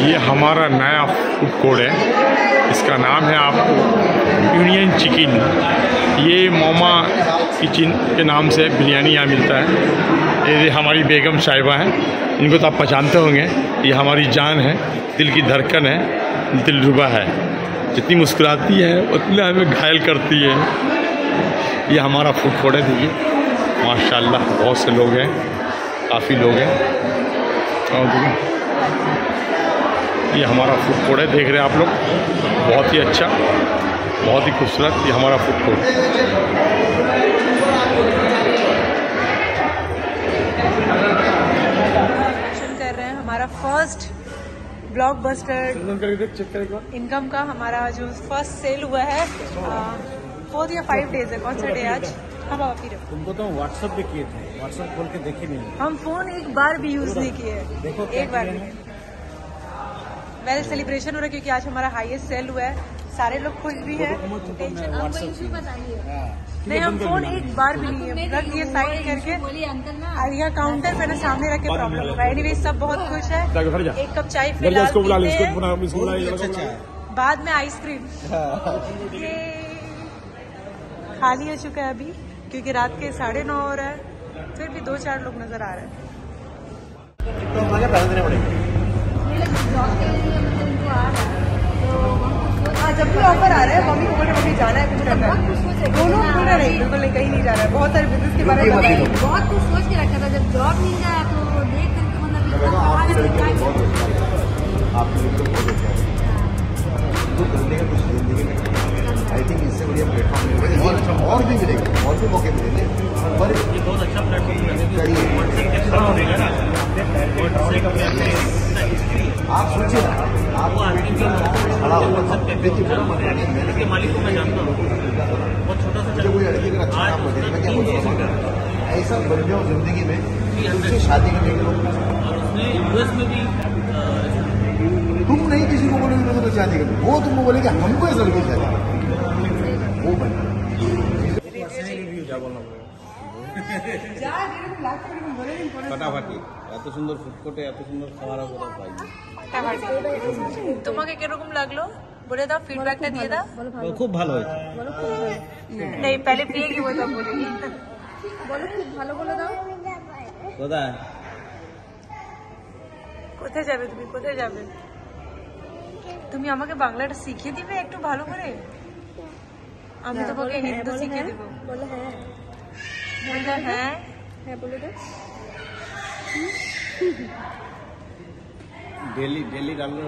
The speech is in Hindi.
ये हमारा नया फूड कोर्ट है, इसका नाम है आपको यूनियन चिकन। ये मोमा किचन के नाम से बिरयानी यहाँ मिलता है। ये हमारी बेगम साहिबा हैं, इनको तो आप पहचानते होंगे। ये हमारी जान है, दिल की धड़कन है, दिलरुबा है। जितनी मुस्कुराती है उतना हमें घायल करती है। ये हमारा फूड कोर्ट है, देखिए माशाल्लाह बहुत से लोग हैं, काफ़ी लोग हैं। और देखिए ये हमारा फूड कोर्ट है, देख रहे हैं आप लोग, बहुत ही अच्छा, बहुत ही खूबसूरत ये हमारा फूड कोर्ट। कर रहे हैं हमारा फर्स्ट ब्लॉकबस्टर इनकम का, हमारा जो फर्स्ट सेल हुआ है 4 या 5 डेज है। कौन सा डे आज? हाँ बाबा फिर तुमको तो व्हाट्सएप भी किए थे, व्हाट्सएप खोल के देखे नहीं। हम फोन एक बार भी यूज नहीं किए, देखो एक बार भी। वेल सेलिब्रेशन हो रहा है क्योंकि आज हमारा हाईएस्ट सेल हुआ है, सारे लोग खुश भी हैं। नहीं, हम फोन एक बार भी नहीं है, रख दिए साइड करके। यहाँ काउंटर पे ना सामने रख के प्रॉब्लम होगा। एनीवे सब बहुत खुश है। एक कप चाय फिलहाल बाद में आइसक्रीम ये खाली हो चुका है अभी, क्योंकि रात के 9:30 हो रहा है। फिर भी 2-4 लोग नजर आ रहे हैं। जब भी ऑफर आ रहा है मम्मी को मम्मी जाना है, कुछ करना है, दोनों पूरा नहीं, बिल्कुल कहीं नहीं जा रहा है। बहुत सारे बिजनेस के बारे में बहुत कुछ सोच के रखा था, जब जॉब मिल जाए तो देख करके आई थिंक इससे बढ़िया प्लेटफॉर्म और भी मिलेगा, और भी मौके मिलेंगे। पर ये बहुत अच्छा प्लेटफॉर्म आप सोचिए ना, आप खड़ा होगा देखिए मालिक को मैं जानता हूँ, बहुत छोटा सा कोई लड़की का अच्छा काम कर मैं क्या बोलूँगा, ऐसा बन जाओ जिंदगी में उससे शादी करने के लोग। यूएस में भी तुम नहीं किसी को बोलोगे तो शादी करनी, वो तुमको बोलेंगे हमको ऐसा लड़की शादी वो बन ফাটাফাটি এত সুন্দর ফুড কোর্টে এত সুন্দর খাবার পাইনি। তোমাকে কিরকম লাগলো বলে দাও, ফিডব্যাকটা দিয়ে দাও। খুব ভালো হয়েছে। नहीं पहले पिएगी वो तब बोलेगी। বলো খুব ভালো বলে দাও। কোথায় কোথায় যাবে তুমি, কোথায় যাবে তুমি? আমাকে বাংলাটা শিখিয়ে দিবে একটু ভালো করে? আমি তোমাকে হিন্দি শিখিয়ে দেবো। বলো হ্যাঁ। হ্যাঁ হ্যাঁ বলে দাও। ডেলি রান্না